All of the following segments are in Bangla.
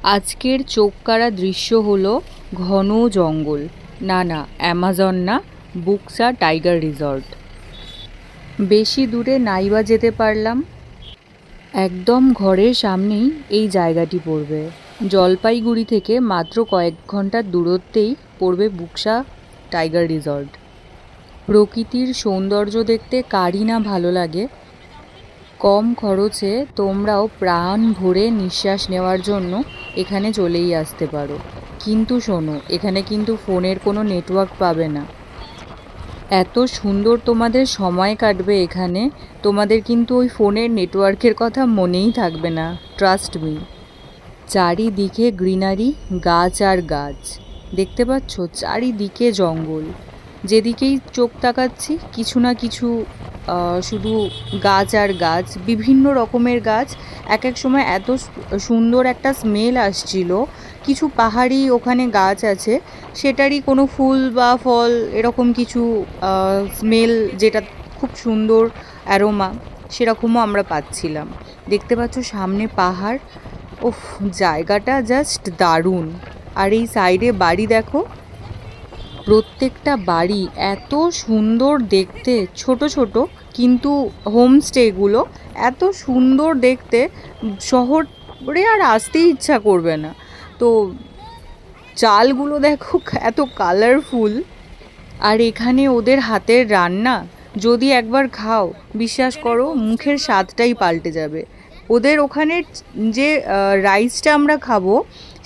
আজকের চোখকাড়া দৃশ্য হলো ঘন জঙ্গল। না, অ্যামাজন না, বুকসা টাইগার রিসর্ট। বেশি দূরে নাইবা যেতে পারলাম। একদম ঘরের সামনেই এই জায়গাটি পড়বে। জলপাইগুড়ি থেকে মাত্র কয়েক ঘন্টার দূরত্বেই পড়বে বুকসা টাইগার রিসর্ট। প্রকৃতির সৌন্দর্য দেখতে কারই না ভালো লাগে। কম খরচে তোমরাও প্রাণ ভরে নিঃশ্বাস নেওয়ার জন্য এখানে চলেই আসতে পারো। কিন্তু শোনো, এখানে কিন্তু ফোনের কোনো নেটওয়ার্ক পাবে না। এত সুন্দর তোমাদের সময় কাটবে এখানে, তোমাদের কিন্তু ওই ফোনের নেটওয়ার্কের কথা মনেই থাকবে না, ট্রাস্ট মি। চারিদিকে গ্রিনারি, গাছ আর গাছ দেখতে পাচ্ছ, চারিদিকে জঙ্গল। যেদিকেই চোখ তাকাচ্ছি কিছু না কিছু শুধু গাছ আর গাছ, বিভিন্ন রকমের গাছ। এক এক সময় এত সুন্দর একটা স্মেল আসছিল। কিছু পাহাড়ি ওখানে গাছ আছে, সেটারই কোনো ফুল বা ফল এরকম কিছু স্মেল, যেটা খুব সুন্দর অ্যারোমা, সেরকমও আমরা পাচ্ছিলাম। দেখতে পাচ্ছ সামনে পাহাড়। ওফ, জায়গাটা জাস্ট দারুণ। আর এই সাইডে বাড়ি দেখো, প্রত্যেকটা বাড়ি এত সুন্দর দেখতে, ছোট ছোট, কিন্তু হোমস্টেগুলো এত সুন্দর দেখতে, শহরে আর আসতেই ইচ্ছা করবে না। তো চালগুলো দেখো এত কালারফুল। আর এখানে ওদের হাতের রান্না যদি একবার খাও, বিশ্বাস করো মুখের স্বাদটাই পাল্টে যাবে। ওদের ওখানে যে রাইসটা আমরা খাবো,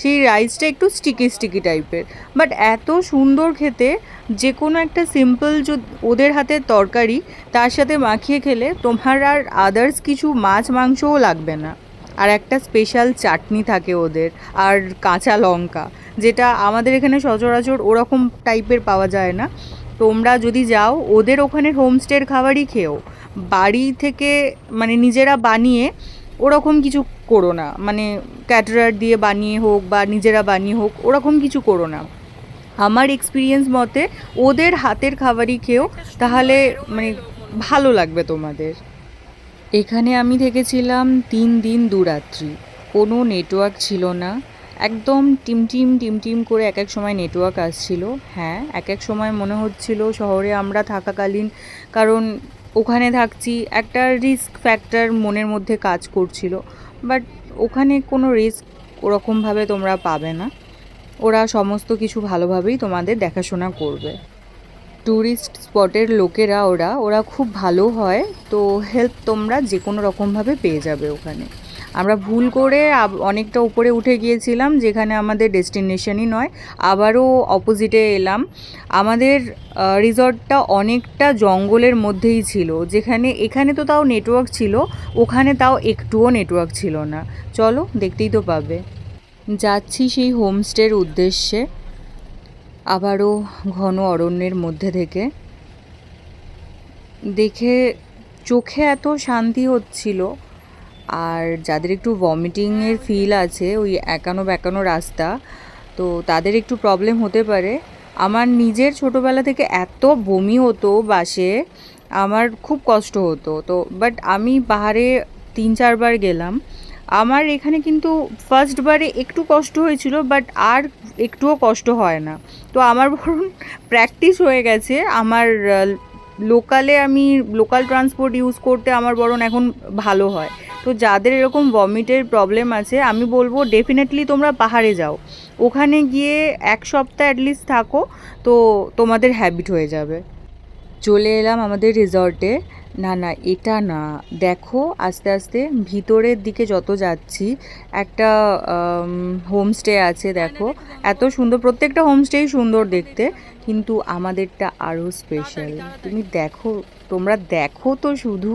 সেই রাইসটা একটু স্টিকি স্টিকি টাইপের, বাট এত সুন্দর খেতে। যে কোনো একটা সিম্পল ওদের হাতের তরকারি তার সাথে মাখিয়ে খেলে তোমার আর আদার্স কিছু মাছ মাংসও লাগবে না। আর একটা স্পেশাল চাটনি থাকে ওদের, আর কাঁচা লঙ্কা, যেটা আমাদের এখানে সচরাচর ওরকম টাইপের পাওয়া যায় না। তোমরা যদি যাও ওদের ওখানে হোমস্টের খাবারই খেও, বাড়ি থেকে মানে নিজেরা বানিয়ে ওরকম কিছু করো না, মানে ক্যাটারার দিয়ে বানিয়ে হোক বা নিজেরা বানিয়ে হোক, ওরকম কিছু করো না। আমার এক্সপিরিয়েন্স মতে ওদের হাতের খাবারই খেও, তাহলে মানে ভালো লাগবে তোমাদের। এখানে আমি থেকেছিলাম 3 দিন 2 রাত্রি। কোনো নেটওয়ার্ক ছিল না, একদম টিমটিম টিমটিম করে এক এক সময় নেটওয়ার্ক আসছিল। হ্যাঁ, এক এক সময় মনে হচ্ছিল শহরে আমরা থাকাকালীন, কারণ ওখানে থাকছি, একটা রিস্ক ফ্যাক্টর মনের মধ্যে কাজ করছিল। বাট ওখানে কোনো রিস্ক ওরকমভাবে তোমরা পাবে না। ওরা সমস্ত কিছু ভালোভাবেই তোমাদের দেখাশোনা করবে। ট্যুরিস্ট স্পটের লোকেরা ওরা খুব ভালো হয়, তো হেল্প তোমরা যে কোনো রকমভাবে পেয়ে যাবে ওখানে। আমরা ভুল করে অনেকটা উপরে উঠে গিয়েছিলাম, যেখানে আমাদের ডেস্টিনেশনই নয়, আবারও অপোজিটে এলাম। আমাদের রিসর্টটা অনেকটা জঙ্গলের মধ্যেই ছিল, যেখানে এখানে তো তাও নেটওয়ার্ক ছিল, ওখানে তাও একটুও নেটওয়ার্ক ছিল না। চলো, দেখতেই তো পাবে। যাচ্ছি সেই হোমস্টের উদ্দেশ্যে, আবারও ঘন অরণ্যের মধ্যে থেকে। দেখে চোখে এত শান্তি হচ্ছিল। আর যাদের একটু ভমিটিংয়ের ফিল আছে, ওই একানো বেঁকানো রাস্তা, তো তাদের একটু প্রবলেম হতে পারে। আমার নিজের ছোটোবেলা থেকে এত বমি হতো বাসে, আমার খুব কষ্ট হতো। তো বাট আমি পাহাড়ে 3-4 বার গেলাম। আমার এখানে কিন্তু ফার্স্টবারে একটু কষ্ট হয়েছিল, বাট আর একটুও কষ্ট হয় না। তো আমার বরং প্র্যাকটিস হয়ে গেছে। আমার আমি লোকাল ট্রান্সপোর্ট ইউজ করতে আমার বরং এখন ভালো হয়। তো যাদের এরকম ভমিটের প্রবলেম আছে, আমি বলবো ডেফিনেটলি তোমরা পাহাড়ে যাও। ওখানে গিয়ে 1 সপ্তাহ অ্যাটলিস্ট থাকো, তো তোমাদের হ্যাবিট হয়ে যাবে। চলে এলাম আমাদের রিসর্টে। না, এটা না, দেখো আস্তে আস্তে ভিতরের দিকে যত যাচ্ছি, একটা হোমস্টে আছে। দেখো এত সুন্দর, প্রত্যেকটা হোমস্টেই সুন্দর দেখতে, কিন্তু আমাদেরটা আরও স্পেশাল। তুমি দেখো, তোমরা দেখো তো শুধু।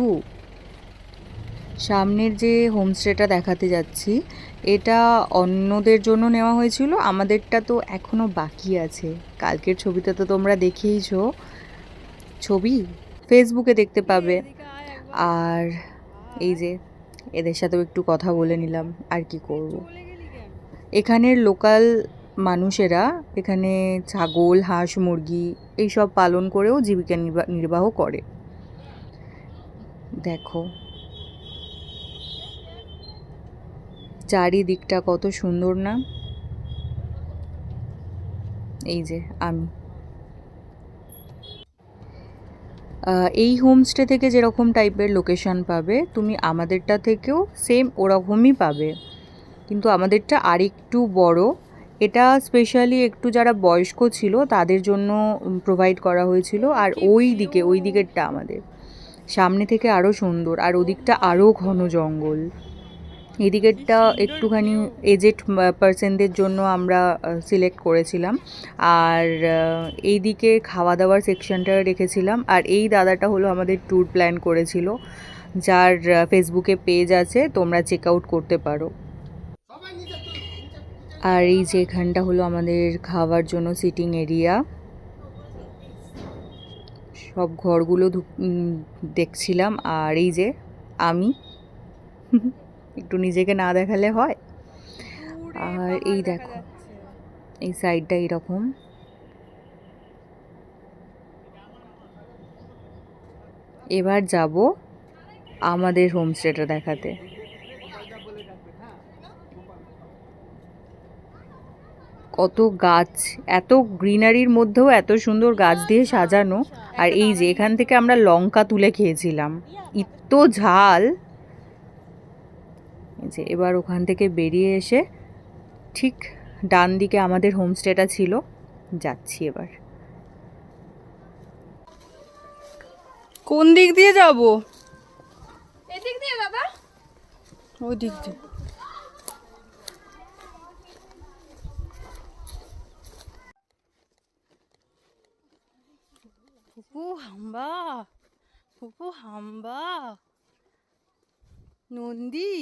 সামনের যে হোমস্টেটা দেখাতে যাচ্ছি, এটা অন্যদের জন্য নেওয়া হয়েছিল, আমাদেরটা তো এখনও বাকি আছে। কালকের ছবিটা তো তোমরা দেখেইছো, ছবি ফেসবুকে দেখতে পাবে। আর এই যে এদের সাথেও একটু কথা বলে নিলাম, আর কি করব। এখানের লোকাল মানুষেরা এখানে ছাগল, হাঁস, মুরগি এইসব পালন করেও জীবিকা নির্বাহ করে। দেখো চারিদিকটা কত সুন্দর না? এই যে আমি এই হোমস্টে থেকে যেরকম টাইপের লোকেশন পাবে তুমি আমাদেরটা থেকেও সেম ওরকমই পাবে, কিন্তু আমাদেরটা আরেকটু বড়। এটা স্পেশালি একটু যারা বয়স্ক ছিল তাদের জন্য প্রোভাইড করা হয়েছিল। আর ওই দিকেরটা আমাদের সামনে থেকে আরও সুন্দর, আর ওদিকটা আরও ঘন জঙ্গল। এদিকেরটা একটুখানি এজেড পার্সনদের জন্য আমরা সিলেক্ট করেছিলাম। আর এইদিকে খাওয়া দাওয়ার সেকশনটা রেখেছিলাম। আর এই দাদাটা হলো আমাদের ট্যুর প্ল্যান করেছিল, যার ফেসবুকে পেজ আছে, তোমরা চেক আউট করতে পারো। আর এই যে এখানটা হলো আমাদের খাওয়ার জন্য সিটিং এরিয়া। সব ঘরগুলো দেখছিলাম। আর এই যে আমি একটু নিজেকে না দেখালে হয়। আর এই দেখো এই সাইডটা এরকম। এবার যাব আমাদের হোমস্টেটা দেখাতে। কত গাছ, এত গ্রিনারির মধ্যেও এত সুন্দর গাছ দিয়ে সাজানো। আর এই যে এখান থেকে আমরা লঙ্কা তুলে খেয়েছিলাম, এত ঝাল। যে এবার ওখান থেকে বেরিয়ে এসে ঠিক ডান দিকে আমাদের হোমস্টেটা ছিল, যাচ্ছি এবার। কোন দিক দিয়ে যাব? এদিক দিয়ে দাদা, ওই দিক দিয়ে। ফুপু হাম্বা, ফুপু হাম্বা, নন্দী।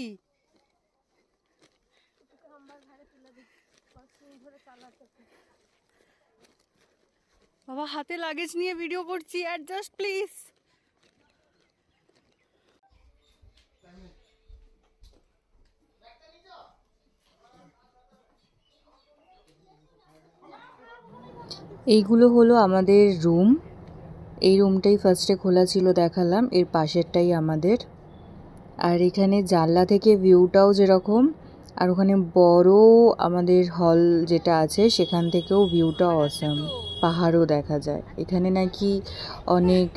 বাবা হাতে লাগেজ নিয়ে ভিডিও করছি, অ্যাডজাস্ট প্লিজ। এইগুলো হলো আমাদের রুম। এই রুমটাই ফার্স্টে খোলা ছিল, দেখালাম। এর পাশেরটাই আমাদের। আর এখানে জানলা থেকে ভিউটাও যেরকম, আর ওখানে বড় আমাদের হল যেটা আছে সেখান থেকেও ভিউটা অসাম। পাহাড়ও দেখা যায়। এখানে নাকি অনেক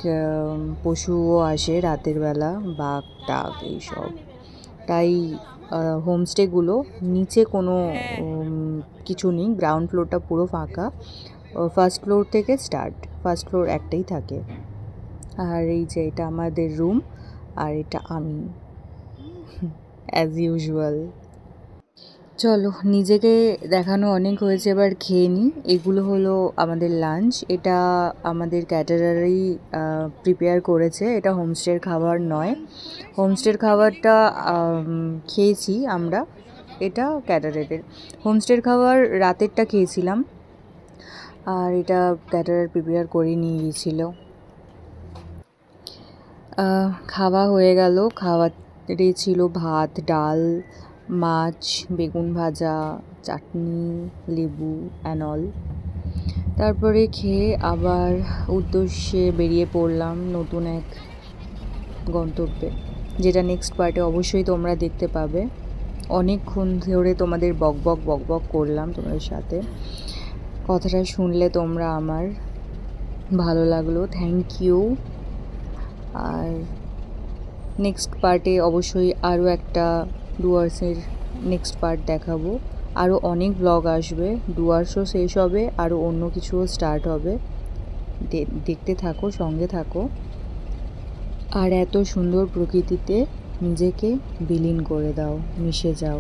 পশুও আসে রাতের বেলা, বাঘ টাঘ এইসব। তাই হোমস্টেগুলো নিচে কোনো কিছু নেই, গ্রাউন্ড ফ্লোরটা পুরো ফাঁকা। ফার্স্ট ফ্লোর থেকে স্টার্ট, ফার্স্ট ফ্লোর একটাই থাকে। আর এই যে এটা আমাদের রুম, আর এটা আমি অ্যাজ ইউজুয়াল। চলো, নিজেকে দেখানো অনেক হয়েছে, এবার খেয়ে নিই। এগুলো হলো আমাদের লাঞ্চ। এটা আমাদের ক্যাটারারই প্রিপেয়ার করেছে, এটা হোমস্টের খাবার নয়। হোমস্টের খাবারটা খেয়েছি আমরা, এটা ক্যাটারারের। হোমস্টের খাবার রাতেরটা খেয়েছিলাম, আর এটা ক্যাটারার প্রিপেয়ার করে নিয়ে গিয়েছিল। খাওয়া হয়ে গেল। খাবারে ছিল ভাত, ডাল, মাছ, বেগুন ভাজা, চাটনি, লেবু অ্যান্ড অল। তারপরে খেয়ে আবার উদ্দেশ্যে বেরিয়ে পড়লাম নতুন এক গন্তব্যে, যেটা নেক্সট পার্টে অবশ্যই তোমরা দেখতে পাবে। অনেকক্ষণ ধরে তোমাদের বক বক করলাম তোমাদের সাথে। কথাটা শুনলে তোমরা আমার ভালো লাগলো, থ্যাংক ইউ। আর নেক্সট পার্টে অবশ্যই আরও একটা ডুয়ার্সের নেক্সট পার্ট দেখাবো। আরও অনেক ব্লগ আসবে, ডুয়ার্সও শেষ হবে, আরও অন্য কিছুও স্টার্ট হবে। দেখতে থাকো, সঙ্গে থাকো। আর এত সুন্দর প্রকৃতিতে নিজেকে বিলীন করে দাও, মিশে যাও।